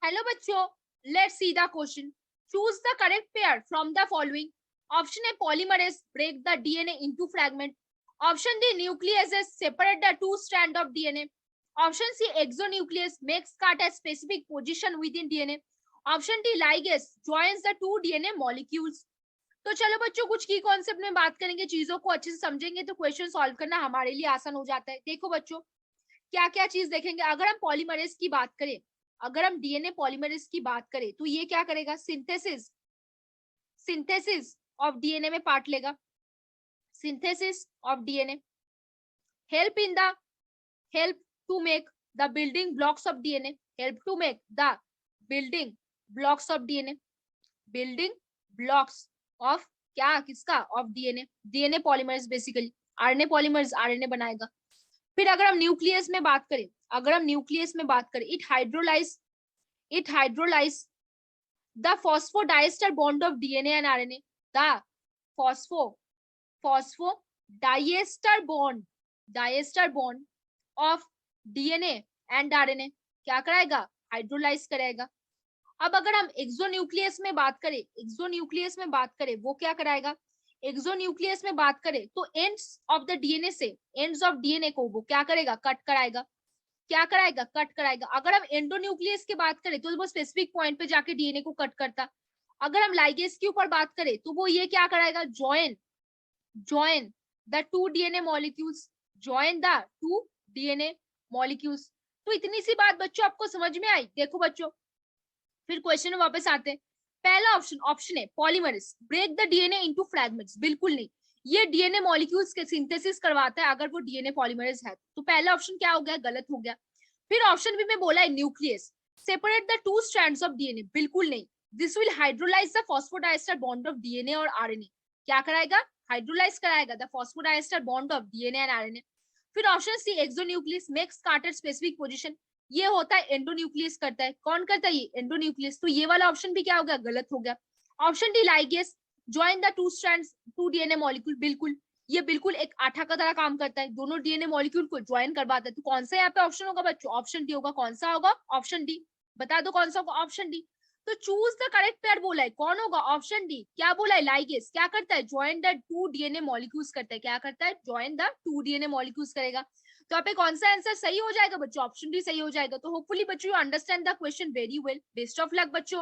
Hello बच्चों, let's see the question. Choose the correct pair from the following. Option A polymerase break the DNA into fragment. Option D nucleus separate the two strand of DNA. Option C exonuclease makes cut at specific position with in DNA. Option D ligase joins the two DNA molecules. तो चलो बच्चों, कुछ की concept में बात करेंगे, चीजों को अच्छे से समझेंगे तो क्वेश्चन सॉल्व करना हमारे लिए आसान हो जाता है. देखो बच्चों, क्या क्या चीज देखेंगे. अगर हम पॉलीमरेज की बात करें, अगर हम डीएनए पॉलीमरेज की बात करें तो ये क्या करेगा, सिंथेसिस सिंथेसिस ऑफ डीएनए में पार्ट लेगा. Synthesis of DNA help in the help to make the building blocks of DNA. Help to make the building blocks of DNA. Building blocks of क्या, किसका, of DNA. DNA polymerase basically. RNA polymerase RNA बनाएगा. फिर अगर हम nucleus में बात करें, अगर हम न्यूक्लियस में बात करें, it hydrolyze the phosphodiester bond of DNA and RNA. The phosphodiester bond of DNA and RNA क्या कराएगा, हाइड्रोलाइज कराएगा. अब अगर हम एक्सोन्यूक्लियस में बात करें, एक्सोन्यूक्लियस में बात करें वो क्या कराएगा. एक्सोन्यूक्लियस में बात करें तो एंड्स ऑफ द डीएनए से, एंड्स ऑफ डीएनए को वो क्या करेगा, कट कराएगा. क्या कराएगा, कट कराएगा. अगर हम एंडोन्यूक्लियस की बात करें तो वो स्पेसिफिक पॉइंट पे जाके डीएनए को कट करता. अगर हम लाइगेज के ऊपर बात करें तो वो ये क्या कराएगा, join the two DNA molecules. Join the two DNA molecules. तो इतनी सी बात बच्चों आपको समझ में आई. देखो बच्चों, फिर क्वेश्चन में वापस आते हैं. पहला ऑप्शन है polymerase break the DNA into fragments. बिल्कुल नहीं, ये डीएनए मॉलिक्यूल्स के सिंथेसिस करवाता है अगर वो डीएनए पॉलीमरेज है. तो पहला ऑप्शन क्या हो गया, गलत हो गया. फिर ऑप्शन बी में बोला है nuclease separate the two strands of DNA. बिल्कुल नहीं, this will hydrolyse the phosphodiester bond of DNA और आरएनए. क्या कराएगा, हाइड्रोलाइज कराएगा the phosphodiester bond of DNA and RNA. फिर option C exonuclease makes cut at specific position. ये होता है एंडोन्यूक्लियस करता है. कौन करता है, ये एंडोन्यूक्लियस. तो ये वाला ऑप्शन भी क्या हो गया, गलत हो गया. Option D ligase join the two strands to DNA molecule. बिल्कुल, ये बिल्कुल एक आठा का तरह काम करता है, दोनों डीएनए मॉलिक्यूल को ज्वाइन करवाता है. तो कौन सा यहाँ पे ऑप्शन होगा बच्चों, ऑप्शन डी होगा. कौन सा होगा, ऑप्शन डी. बता दो कौन सा होगा, ऑप्शन डी. तो चूज द करेक्ट पेयर बोला है, कौन होगा, ऑप्शन डी. क्या बोला है, लाइगेस क्या करता है, join the two DNA molecules करता है. क्या करता है, join the two DNA molecules करेगा. तो यहाँ पे कौन सा आंसर सही हो जाएगा बच्चों, ऑप्शन डी सही हो जाएगा. तो होपफुली बच्चों you understand the question very well. Best of luck बच्चों.